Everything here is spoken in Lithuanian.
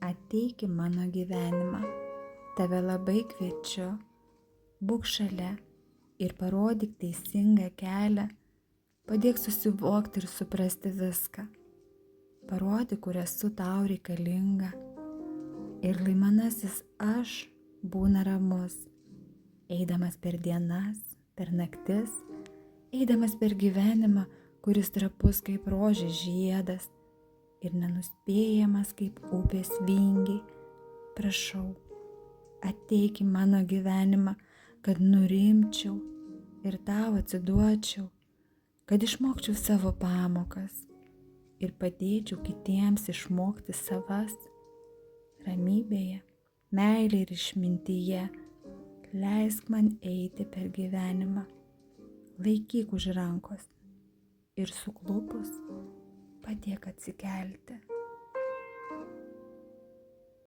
ateik į mano gyvenimą. Tave labai kviečiu, būk šalia ir parodyk teisingą kelią, padėk susivokti ir suprasti viską. Parodyk, kur esu tau reikalinga. Ir lai manasis aš būna ramus, eidamas per dienas, per naktis, eidamas per gyvenimą, kuris trapus kaip rožės žiedas ir nenuspėjamas kaip upės vingiai. Prašau, ateik į mano gyvenimą, kad nurimčiau ir tau atsiduočiau, kad išmokčiau savo pamokas ir padėčiau kitiems išmokti savas. Ramybėje, meilėje ir išmintyje leisk man eiti per gyvenimą. Laikyk už rankos ir suklupus padėk atsikelti.